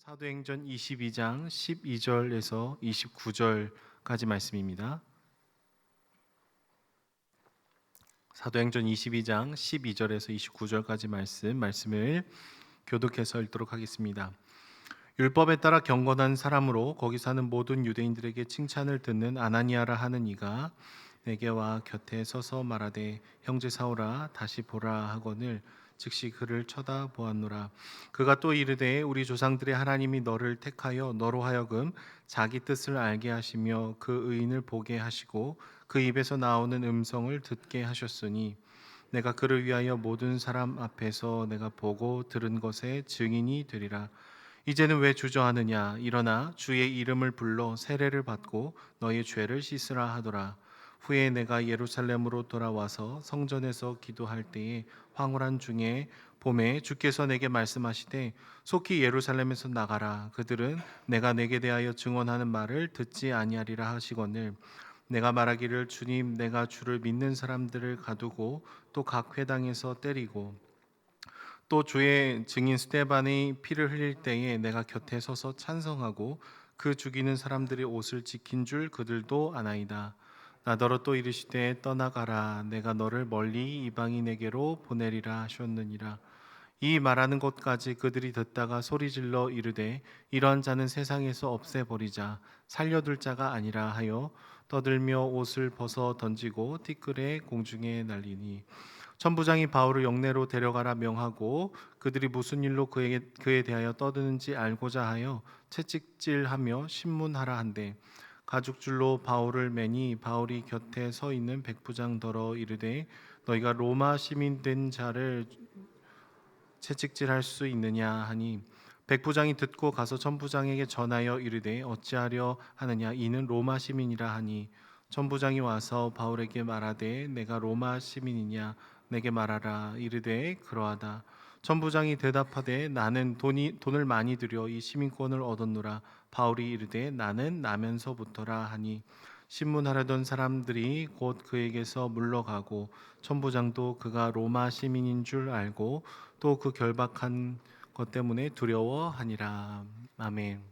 사도행전 22장 12절에서 29절까지 말씀입니다. 사도행전 22장 12절에서 29절까지 말씀을 교독해서 읽도록 하겠습니다. 율법에 따라 경건한 사람으로 거기 사는 모든 유대인들에게 칭찬을 듣는 아나니아라 하는 이가 내게 와 곁에 서서 말하되 형제 사울아 다시 보라 하거늘 즉시 그를 쳐다보았노라. 그가 또 이르되 우리 조상들의 하나님이 너를 택하여 너로 하여금 자기 뜻을 알게 하시며 그 의인을 보게 하시고 그 입에서 나오는 음성을 듣게 하셨으니 내가 그를 위하여 모든 사람 앞에서 내가 보고 들은 것의 증인이 되리라. 이제는 왜 주저하느냐? 일어나 주의 이름을 불러 세례를 받고 너의 죄를 씻으라 하더라. 후에 내가 예루살렘으로 돌아와서 성전에서 기도할 때에 황홀한 중에 봄에 주께서 내게 말씀하시되 속히 예루살렘에서 나가라. 그들은 내가 내게 대하여 증언하는 말을 듣지 아니하리라 하시거늘 내가 말하기를 주님 내가 주를 믿는 사람들을 가두고 또 각 회당에서 때리고 또 주의 증인 스데반의 피를 흘릴 때에 내가 곁에 서서 찬성하고 그 죽이는 사람들의 옷을 지킨 줄 그들도 아나이다. 나더러 또 이르시되 떠나가라. 내가 너를 멀리 이방인에게로 보내리라 하셨느니라. 이 말하는 것까지 그들이 듣다가 소리질러 이르되 이러한 자는 세상에서 없애버리자. 살려둘 자가 아니라 하여 떠들며 옷을 벗어 던지고 티끌에 공중에 날리니 천부장이 바울을 영내로 데려가라 명하고 그들이 무슨 일로 그에 대하여 떠드는지 알고자 하여 채찍질하며 신문하라 한대 가죽줄로 바울을 매니 바울이 곁에 서 있는 백부장더러 이르되 너희가 로마 시민 된 자를 채찍질할 수 있느냐 하니 백부장이 듣고 가서 천부장에게 전하여 이르되 어찌하려 하느냐 이는 로마 시민이라 하니 천부장이 와서 바울에게 말하되 내가 로마 시민이냐 내게 말하라. 이르되 그러하다. 천부장이 대답하되 나는 돈을 많이 들여 이 시민권을 얻었노라. 바울이 이르되 나는 나면서부터라 하니 신문하려던 사람들이 곧 그에게서 물러가고 천부장도 그가 로마 시민인 줄 알고 또 그 결박한 것 때문에 두려워하니라. 아멘.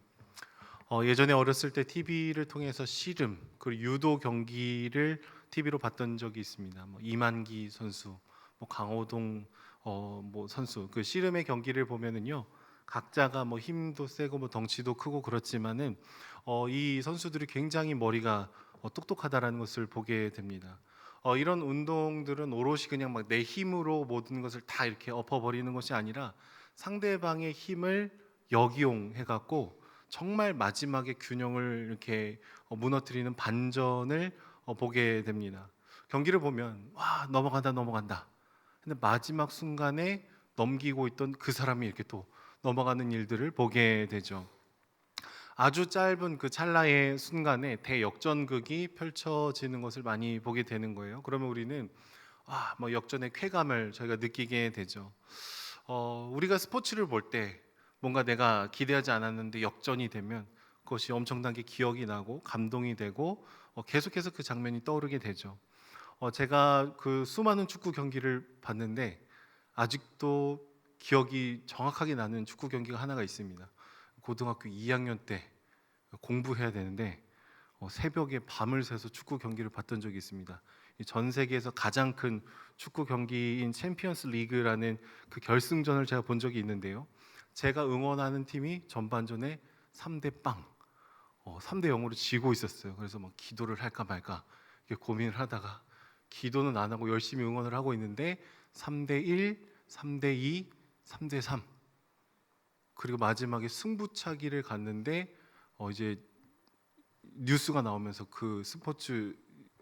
예전에 어렸을 때 TV를 통해서 씨름 그리고 유도 경기를 TV로 봤던 적이 있습니다. 뭐 이만기 선수, 뭐 강호동 뭐 선수 그 씨름의 경기를 보면은요 각자가 뭐 힘도 세고 뭐 덩치도 크고 그렇지만은 이 선수들이 굉장히 머리가 똑똑하다라는 것을 보게 됩니다. 이런 운동들은 오롯이 그냥 막 내 힘으로 모든 것을 다 이렇게 엎어버리는 것이 아니라 상대방의 힘을 역이용해 갖고 정말 마지막에 균형을 이렇게 무너뜨리는 반전을 보게 됩니다. 경기를 보면 와 넘어간다 넘어간다. 근데 마지막 순간에 넘기고 있던 그 사람이 이렇게 또 넘어가는 일들을 보게 되죠. 아주 짧은 그 찰나의 순간에 대역전극이 펼쳐지는 것을 많이 보게 되는 거예요. 그러면 우리는 뭐 역전의 쾌감을 저희가 느끼게 되죠. 우리가 스포츠를 볼 때 뭔가 내가 기대하지 않았는데 역전이 되면 그것이 엄청나게 기억이 나고 감동이 되고 계속해서 그 장면이 떠오르게 되죠. 제가 그 수많은 축구 경기를 봤는데 아직도 기억이 정확하게 나는 축구 경기가 하나가 있습니다. 고등학교 2학년 때 공부해야 되는데 새벽에 밤을 새서 축구 경기를 봤던 적이 있습니다. 전 세계에서 가장 큰 축구 경기인 챔피언스 리그라는 그 결승전을 제가 본 적이 있는데요. 제가 응원하는 팀이 전반전에 3대 빵, 3대 0으로 지고 있었어요. 그래서 막 기도를 할까 말까 이렇게 고민을 하다가 기도는 안 하고 열심히 응원을 하고 있는데 3대 1, 3대 2, 3대 3 그리고 마지막에 승부차기를 갔는데 이제 뉴스가 나오면서 그 스포츠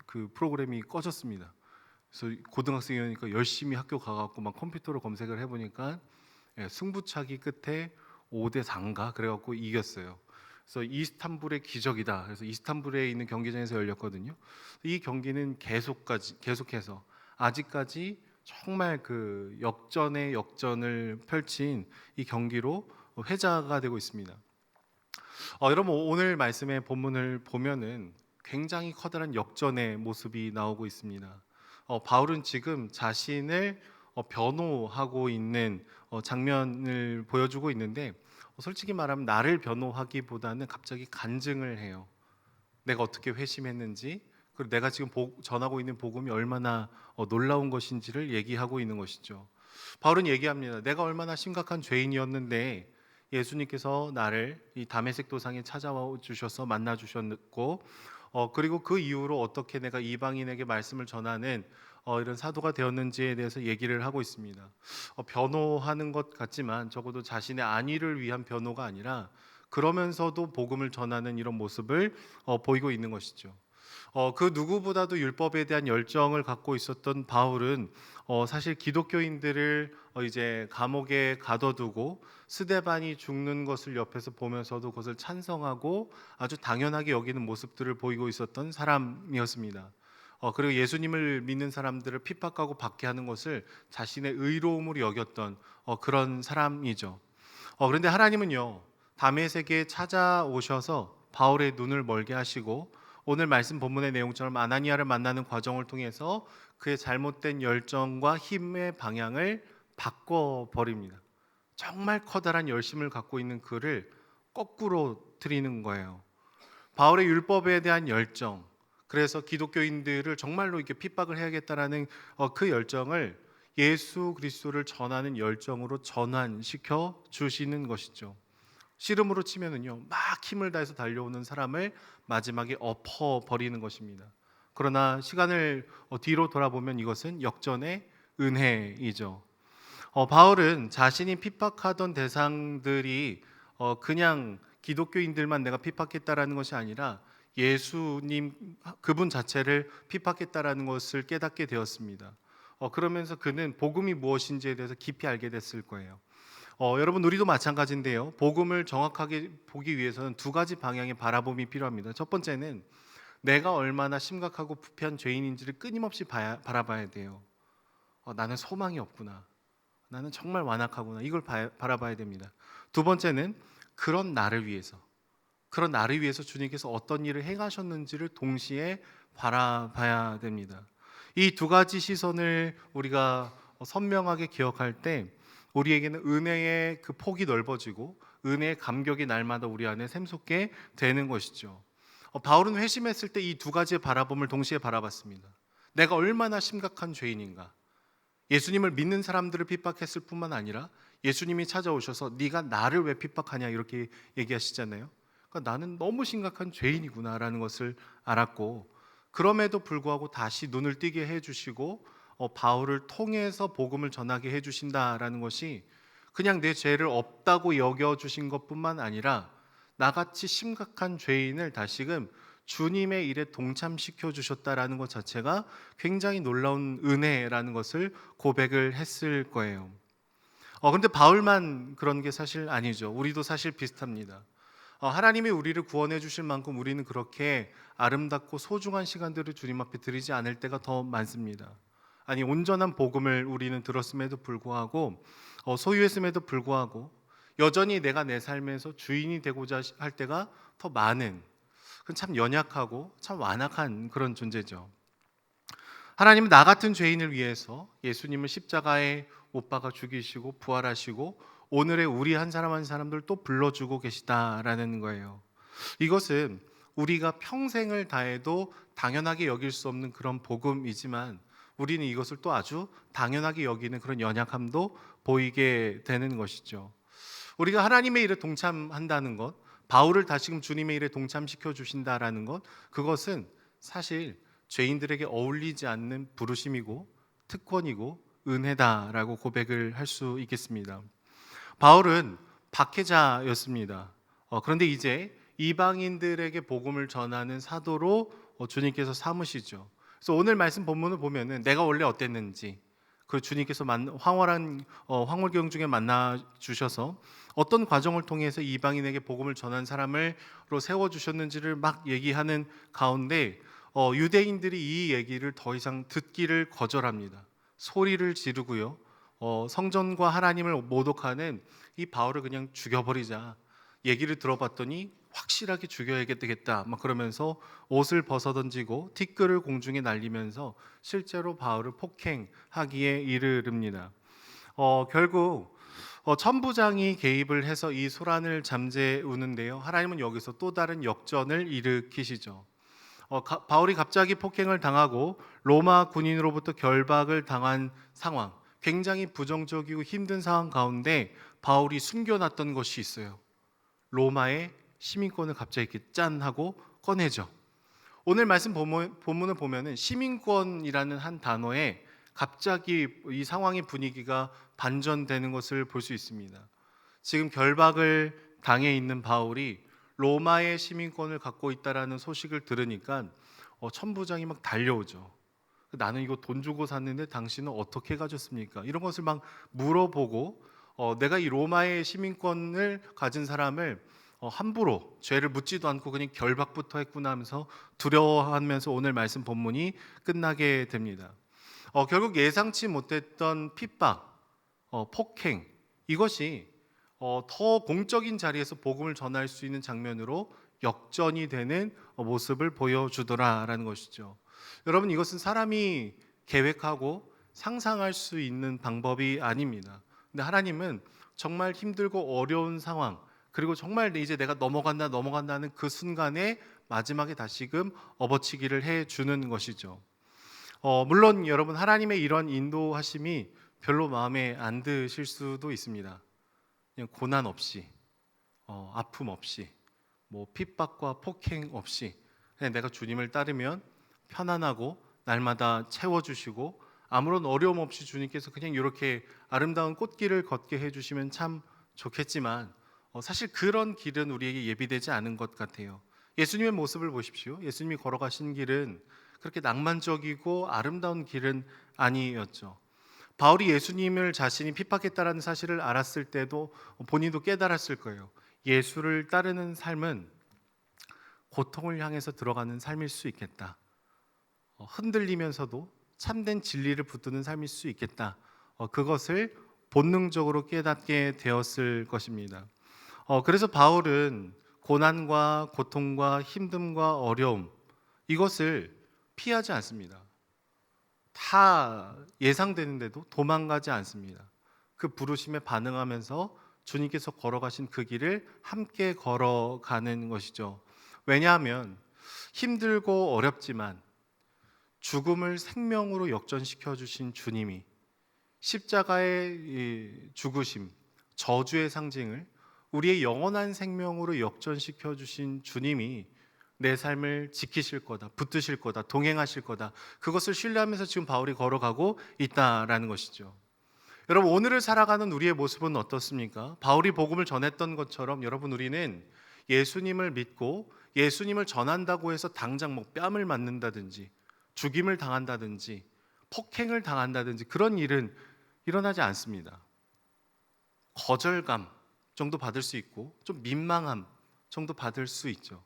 그 프로그램이 꺼졌습니다. 그래서 고등학생이니까 열심히 학교 가갖고 막 컴퓨터로 검색을 해보니까 승부차기 끝에 5대 4인가 그래갖고 이겼어요. 그래서 이스탄불의 기적이다. 그래서 이스탄불에 있는 경기장에서 열렸거든요. 이 경기는 계속해서 아직까지 정말 그 역전의 역전을 펼친 이 경기로 회자가 되고 있습니다. 여러분 오늘 말씀의 본문을 보면은 굉장히 커다란 역전의 모습이 나오고 있습니다. 바울은 지금 자신을 변호하고 있는 장면을 보여주고 있는데 솔직히 말하면 나를 변호하기보다는 갑자기 간증을 해요. 내가 어떻게 회심했는지, 그리고 내가 지금 전하고 있는 복음이 얼마나 놀라운 것인지를 얘기하고 있는 것이죠. 바울은 얘기합니다. 내가 얼마나 심각한 죄인이었는데 예수님께서 나를 이 다메섹 도상에 찾아와 주셔서 만나 주셨고, 그리고 그 이후로 어떻게 내가 이방인에게 말씀을 전하는 이런 사도가 되었는지에 대해서 얘기를 하고 있습니다. 변호하는 것 같지만 적어도 자신의 안위를 위한 변호가 아니라 그러면서도 복음을 전하는 이런 모습을 보이고 있는 것이죠. 그 누구보다도 율법에 대한 열정을 갖고 있었던 바울은 사실 기독교인들을 이제 감옥에 가둬두고 스데반이 죽는 것을 옆에서 보면서도 그것을 찬성하고 아주 당연하게 여기는 모습들을 보이고 있었던 사람이었습니다. 그리고 예수님을 믿는 사람들을 핍박하고 박해하는 것을 자신의 의로움으로 여겼던 그런 사람이죠. 그런데 하나님은요, 다메섹에 찾아오셔서 바울의 눈을 멀게 하시고 오늘 말씀 본문의 내용처럼 아나니아를 만나는 과정을 통해서 그의 잘못된 열정과 힘의 방향을 바꿔 버립니다. 정말 커다란 열심을 갖고 있는 그를 거꾸로 트리는 거예요. 바울의 율법에 대한 열정, 그래서 기독교인들을 정말로 이렇게 핍박을 해야겠다라는 그 열정을 예수 그리스도를 전하는 열정으로 전환시켜 주시는 것이죠. 씨름으로 치면은요, 막 힘을 다해서 달려오는 사람을 마지막에 엎어 버리는 것입니다. 그러나 시간을 뒤로 돌아보면 이것은 역전의 은혜이죠. 바울은 자신이 핍박하던 대상들이 그냥 기독교인들만 내가 핍박했다라는 것이 아니라 예수님 그분 자체를 핍박했다라는 것을 깨닫게 되었습니다. 그러면서 그는 복음이 무엇인지에 대해서 깊이 알게 됐을 거예요. 여러분 우리도 마찬가지인데요. 복음을 정확하게 보기 위해서는 두 가지 방향의 바라봄이 필요합니다. 첫 번째는 내가 얼마나 심각하고 부패한 죄인인지를 끊임없이 바라봐야 돼요. 나는 소망이 없구나. 나는 정말 완악하구나. 이걸 바라봐야 됩니다. 두 번째는 그런 나를 위해서 주님께서 어떤 일을 행하셨는지를 동시에 바라봐야 됩니다. 이 두 가지 시선을 우리가 선명하게 기억할 때 우리에게는 은혜의 그 폭이 넓어지고 은혜의 감격이 날마다 우리 안에 샘솟게 되는 것이죠. 바울은 회심했을 때 이 두 가지의 바라봄을 동시에 바라봤습니다. 내가 얼마나 심각한 죄인인가. 예수님을 믿는 사람들을 핍박했을 뿐만 아니라 예수님이 찾아오셔서 네가 나를 왜 핍박하냐 이렇게 얘기하시잖아요. 그러니까 나는 너무 심각한 죄인이구나라는 것을 알았고, 그럼에도 불구하고 다시 눈을 뜨게 해주시고 바울을 통해서 복음을 전하게 해주신다라는 것이 그냥 내 죄를 없다고 여겨주신 것뿐만 아니라 나같이 심각한 죄인을 다시금 주님의 일에 동참시켜 주셨다라는 것 자체가 굉장히 놀라운 은혜라는 것을 고백을 했을 거예요. 그런데 바울만 그런 게 사실 아니죠. 우리도 사실 비슷합니다. 하나님이 우리를 구원해 주실 만큼 우리는 그렇게 아름답고 소중한 시간들을 주님 앞에 드리지 않을 때가 더 많습니다. 아니 온전한 복음을 우리는 들었음에도 불구하고 소유했음에도 불구하고 여전히 내가 내 삶에서 주인이 되고자 할 때가 더 많은, 그건 참 연약하고 참 완악한 그런 존재죠. 하나님은 나 같은 죄인을 위해서 예수님을 십자가에 못 박아 죽이시고 부활하시고 오늘의 우리 한 사람 한 사람들 또 불러주고 계시다라는 거예요. 이것은 우리가 평생을 다해도 당연하게 여길 수 없는 그런 복음이지만 우리는 이것을 또 아주 당연하게 여기는 그런 연약함도 보이게 되는 것이죠. 우리가 하나님의 일에 동참한다는 것, 바울을 다시금 주님의 일에 동참시켜 주신다라는 것, 그것은 사실 죄인들에게 어울리지 않는 부르심이고 특권이고 은혜다라고 고백을 할 수 있겠습니다. 바울은 박해자였습니다. 그런데 이제 이방인들에게 복음을 전하는 사도로 주님께서 삼으시죠. 그래서 오늘 말씀 본문을 보면은 내가 원래 어땠는지, 그 주님께서 황홀한 황홀경 중에 만나 주셔서 어떤 과정을 통해서 이방인에게 복음을 전한 사람을로 세워 주셨는지를 막 얘기하는 가운데 유대인들이 이 얘기를 더 이상 듣기를 거절합니다. 소리를 지르고요. 성전과 하나님을 모독하는 이 바울을 그냥 죽여버리자. 얘기를 들어봤더니 확실하게 죽여야 되겠다. 막 그러면서 옷을 벗어던지고 티끌을 공중에 날리면서 실제로 바울을 폭행하기에 이르릅니다. 결국 천부장이 개입을 해서 이 소란을 잠재우는데요. 하나님은 여기서 또 다른 역전을 일으키시죠. 바울이 갑자기 폭행을 당하고 로마 군인으로부터 결박을 당한 상황, 굉장히 부정적이고 힘든 상황 가운데 바울이 숨겨놨던 것이 있어요. 로마의 시민권을 갑자기 이렇게 짠 하고 꺼내죠. 오늘 말씀 본문을 보면은 시민권이라는 한 단어에 갑자기 이 상황의 분위기가 반전되는 것을 볼 수 있습니다. 지금 결박을 당해 있는 바울이 로마의 시민권을 갖고 있다라는 소식을 들으니까 천부장이 막 달려오죠. 나는 이거 돈 주고 샀는데 당신은 어떻게 가졌습니까? 이런 것을 막 물어보고 내가 이 로마의 시민권을 가진 사람을 함부로 죄를 묻지도 않고 그냥 결박부터 했구나 하면서 두려워하면서 오늘 말씀 본문이 끝나게 됩니다. 결국 예상치 못했던 핍박, 폭행 이것이 더 공적인 자리에서 복음을 전할 수 있는 장면으로 역전이 되는 모습을 보여주더라라는 것이죠. 여러분, 이것은 사람이 계획하고 상상할 수 있는 방법이 아닙니다. 근데 하나님은 정말 힘들고 어려운 상황, 그리고 정말 이제 내가 넘어간다는 그 순간에 마지막에 다시금 업어치기를 해 주는 것이죠. 물론 여러분, 하나님의 이런 인도하심이 별로 마음에 안 드실 수도 있습니다. 그냥 고난 없이, 아픔 없이, 뭐 핍박과 폭행 없이 그냥 내가 주님을 따르면 편안하고 날마다 채워주시고 아무런 어려움 없이 주님께서 그냥 이렇게 아름다운 꽃길을 걷게 해주시면 참 좋겠지만 사실 그런 길은 우리에게 예비되지 않은 것 같아요. 예수님의 모습을 보십시오. 예수님이 걸어가신 길은 그렇게 낭만적이고 아름다운 길은 아니었죠. 바울이 예수님을 자신이 핍박했다라는 사실을 알았을 때도 본인도 깨달았을 거예요. 예수를 따르는 삶은 고통을 향해서 들어가는 삶일 수 있겠다. 흔들리면서도 참된 진리를 붙드는 삶일 수 있겠다. 그것을 본능적으로 깨닫게 되었을 것입니다. 그래서 바울은 고난과 고통과 힘듦과 어려움 이것을 피하지 않습니다. 다 예상되는데도 도망가지 않습니다. 그 부르심에 반응하면서 주님께서 걸어가신 그 길을 함께 걸어가는 것이죠. 왜냐하면 힘들고 어렵지만 죽음을 생명으로 역전시켜 주신 주님이 십자가의 죽으심, 저주의 상징을 우리의 영원한 생명으로 역전시켜 주신 주님이 내 삶을 지키실 거다, 붙드실 거다, 동행하실 거다. 그것을 신뢰하면서 지금 바울이 걸어가고 있다라는 것이죠. 여러분, 오늘을 살아가는 우리의 모습은 어떻습니까? 바울이 복음을 전했던 것처럼 여러분, 우리는 예수님을 믿고 예수님을 전한다고 해서 당장 뭐 뺨을 맞는다든지 죽임을 당한다든지 폭행을 당한다든지 그런 일은 일어나지 않습니다. 거절감 정도 받을 수 있고 좀 민망함 정도 받을 수 있죠.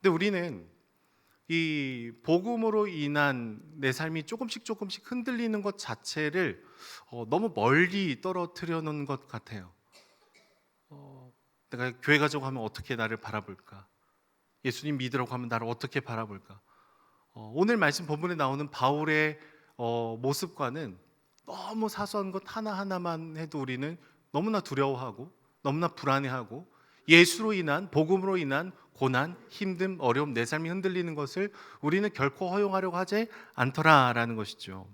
근데 우리는 이 복음으로 인한 내 삶이 조금씩 흔들리는 것 자체를 너무 멀리 떨어뜨려 놓은 것 같아요. 내가 교회 가자고 하면 어떻게 나를 바라볼까? 예수님 믿으라고 하면 나를 어떻게 바라볼까? 오늘 말씀 본문에 나오는 바울의 모습과는 너무 사소한 것 하나하나만 해도 우리는 너무나 두려워하고 너무나 불안해하고 예수로 인한 복음으로 인한 고난, 힘듦, 어려움, 내 삶이 흔들리는 것을 우리는 결코 허용하려고 하지 않더라라는 것이죠.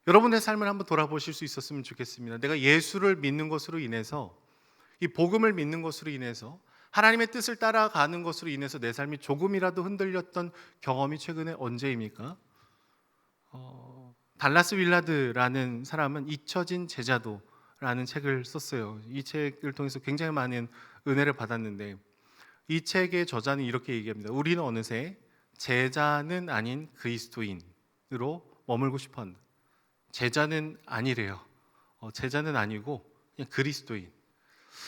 여러분의 삶을 한번 돌아보실 수 있었으면 좋겠습니다. 내가 예수를 믿는 것으로 인해서 이 복음을 믿는 것으로 인해서 하나님의 뜻을 따라가는 것으로 인해서 내 삶이 조금이라도 흔들렸던 경험이 최근에 언제입니까? 달라스 윌라드라는 사람은 잊혀진 제자도라는 책을 썼어요. 이 책을 통해서 굉장히 많은 은혜를 받았는데 이 책의 저자는 이렇게 얘기합니다. 우리는 어느새 제자는 아닌 그리스도인으로 머물고 싶었는데 제자는 아니래요. 제자는 아니고 그냥 그리스도인.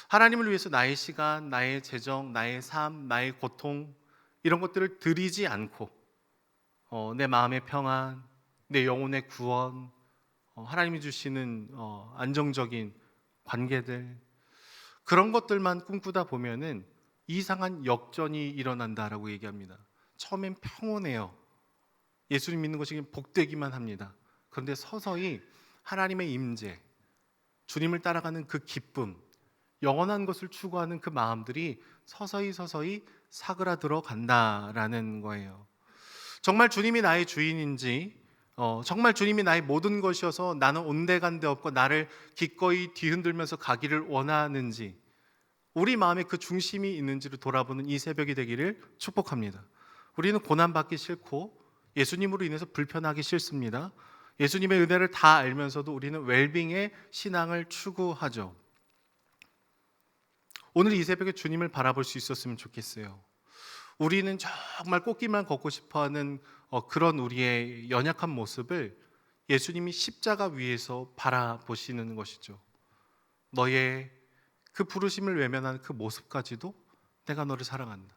하나님을 위해서 나의 시간, 나의 재정, 나의 삶, 나의 고통 이런 것들을 드리지 않고 내 마음의 평안, 내 영혼의 구원, 하나님이 주시는 안정적인 관계들 그런 것들만 꿈꾸다 보면은 이상한 역전이 일어난다라고 얘기합니다. 처음엔 평온해요. 예수님 믿는 것이 복되기만 합니다. 그런데 서서히 하나님의 임재, 주님을 따라가는 그 기쁨, 영원한 것을 추구하는 그 마음들이 서서히 사그라들어 간다라는 거예요. 정말 주님이 나의 주인인지, 정말 주님이 나의 모든 것이어서 나는 온데간데 없고 나를 기꺼이 뒤흔들면서 가기를 원하는지, 우리 마음에 그 중심이 있는지를 돌아보는 이 새벽이 되기를 축복합니다. 우리는 고난받기 싫고 예수님으로 인해서 불편하기 싫습니다. 예수님의 은혜를 다 알면서도 우리는 웰빙의 신앙을 추구하죠. 오늘 이 새벽에 주님을 바라볼 수 있었으면 좋겠어요. 우리는 정말 꽃길만 걷고 싶어하는 그런 우리의 연약한 모습을 예수님이 십자가 위에서 바라보시는 것이죠. 너의 그 부르심을 외면한 그 모습까지도 내가 너를 사랑한다.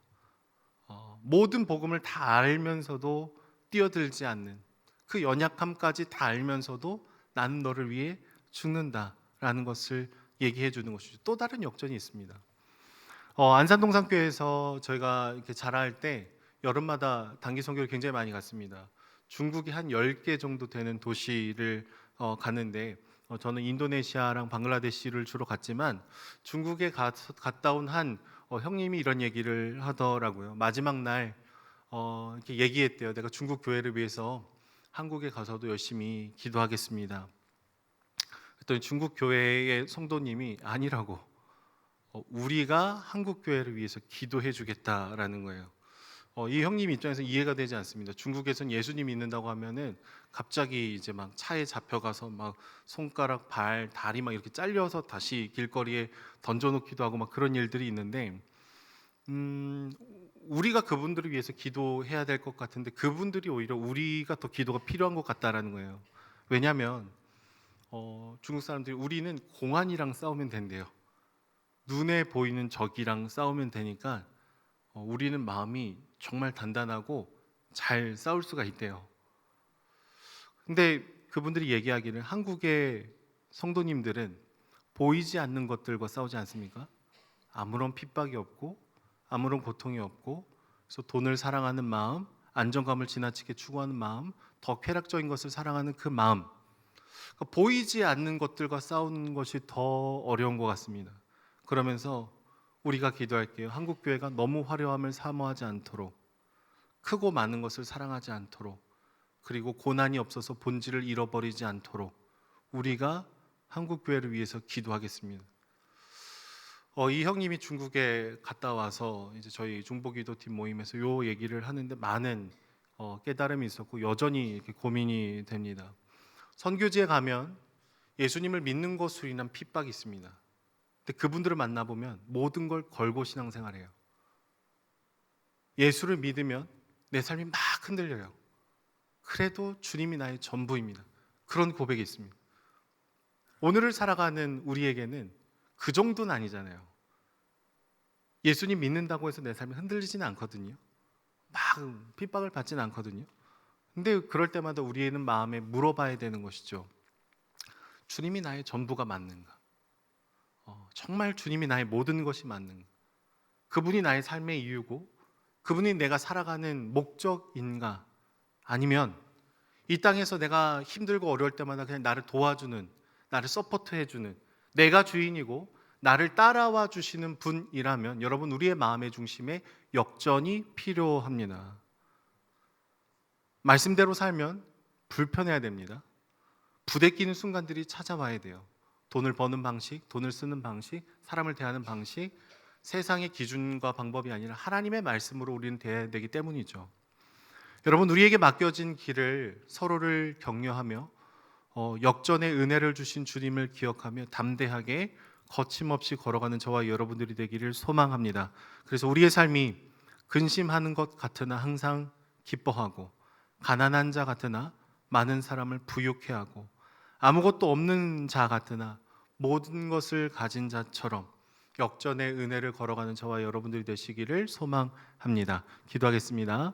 모든 복음을 다 알면서도 뛰어들지 않는 그 연약함까지 다 알면서도 나는 너를 위해 죽는다라는 것을 얘기해 주는 것이죠. 또 다른 역전이 있습니다. 안산동산교회에서 저희가 이렇게 자라할 때 여름마다 단기 선교를 굉장히 많이 갔습니다. 중국이 한 10개 정도 되는 도시를 갔는데 저는 인도네시아랑 방글라데시를 주로 갔지만 중국에 갔다 온 한 형님이 이런 얘기를 하더라고요. 마지막 날 이렇게 얘기했대요. 내가 중국 교회를 위해서 한국에 가서도 열심히 기도하겠습니다. 그랬더니 중국 교회의 성도님이 아니라고, 우리가 한국 교회를 위해서 기도해 주겠다라는 거예요. 이 형님 입장에서 이해가 되지 않습니다. 중국에선 예수님 믿는다고 하면은 갑자기 이제 막 차에 잡혀가서 막 손가락, 발, 다리 막 이렇게 잘려서 다시 길거리에 던져놓기도 하고 막 그런 일들이 있는데, 우리가 그분들을 위해서 기도해야 될 것 같은데 그분들이 오히려 우리가 더 기도가 필요한 것 같다라는 거예요. 왜냐하면 중국 사람들이 우리는 공안이랑 싸우면 된대요. 눈에 보이는 적이랑 싸우면 되니까 우리는 마음이 정말 단단하고 잘 싸울 수가 있대요. 근데 그분들이 얘기하기를 한국의 성도님들은 보이지 않는 것들과 싸우지 않습니까? 아무런 핍박이 없고 아무런 고통이 없고, 그래서 돈을 사랑하는 마음, 안정감을 지나치게 추구하는 마음, 더 쾌락적인 것을 사랑하는 그 마음, 그러니까 보이지 않는 것들과 싸우는 것이 더 어려운 것 같습니다. 그러면서 우리가 기도할게요. 한국교회가 너무 화려함을 사모하지 않도록, 크고 많은 것을 사랑하지 않도록, 그리고 고난이 없어서 본질을 잃어버리지 않도록 우리가 한국교회를 위해서 기도하겠습니다. 이 형님이 중국에 갔다 와서 이제 저희 중보기도팀 모임에서 요 얘기를 하는데 많은 깨달음이 있었고 여전히 이렇게 고민이 됩니다. 선교지에 가면 예수님을 믿는 것으로 인한 핍박이 있습니다. 근데 그분들을 만나보면 모든 걸 걸고 신앙생활해요. 예수를 믿으면 내 삶이 막 흔들려요. 그래도 주님이 나의 전부입니다. 그런 고백이 있습니다. 오늘을 살아가는 우리에게는 그 정도는 아니잖아요. 예수님 믿는다고 해서 내 삶이 흔들리지는 않거든요. 막 핍박을 받지는 않거든요. 근데 그럴 때마다 우리는 마음에 물어봐야 되는 것이죠. 주님이 나의 전부가 맞는가? 정말 주님이 나의 모든 것이 맞는가? 그분이 나의 삶의 이유고 그분이 내가 살아가는 목적인가? 아니면 이 땅에서 내가 힘들고 어려울 때마다 그냥 나를 도와주는, 나를 서포트해주는, 내가 주인이고 나를 따라와 주시는 분이라면 여러분, 우리의 마음의 중심에 역전이 필요합니다. 말씀대로 살면 불편해야 됩니다. 부대끼는 순간들이 찾아와야 돼요. 돈을 버는 방식, 돈을 쓰는 방식, 사람을 대하는 방식, 세상의 기준과 방법이 아니라 하나님의 말씀으로 우리는 대해야 되기 때문이죠. 여러분, 우리에게 맡겨진 길을 서로를 격려하며 역전의 은혜를 주신 주님을 기억하며 담대하게 거침없이 걸어가는 저와 여러분들이 되기를 소망합니다. 그래서 우리의 삶이 근심하는 것 같으나 항상 기뻐하고, 가난한 자 같으나 많은 사람을 부유케 하고, 아무것도 없는 자 같으나 모든 것을 가진 자처럼 역전의 은혜를 걸어가는 저와 여러분들이 되시기를 소망합니다. 기도하겠습니다.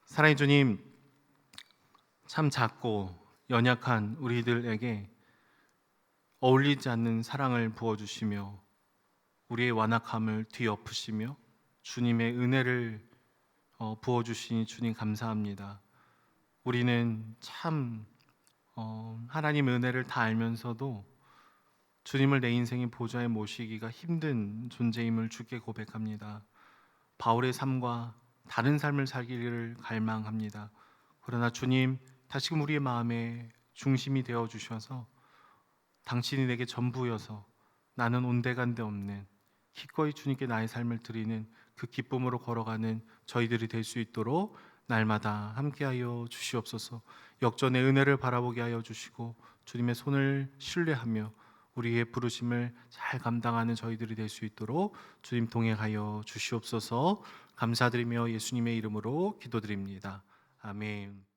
사랑의 주님, 참 작고 연약한 우리들에게 어울리지 않는 사랑을 부어주시며 우리의 완악함을 뒤엎으시며 주님의 은혜를 부어주시니 주님 감사합니다. 우리는 참 하나님 은혜를 다 알면서도 주님을 내 인생의 보좌에 모시기가 힘든 존재임을 주께 고백합니다. 바울의 삶과 다른 삶을 살기를 갈망합니다. 그러나 주님, 다시금 우리의 마음의 중심이 되어 주셔서 당신이 내게 전부여서 나는 온데간데 없는, 기꺼이 주님께 나의 삶을 드리는 그 기쁨으로 걸어가는 저희들이 될 수 있도록 날마다 함께하여 주시옵소서. 역전의 은혜를 바라보게 하여 주시고 주님의 손을 신뢰하며 우리의 부르심을 잘 감당하는 저희들이 될 수 있도록 주님 동행하여 주시옵소서. 감사드리며 예수님의 이름으로 기도드립니다. 아멘.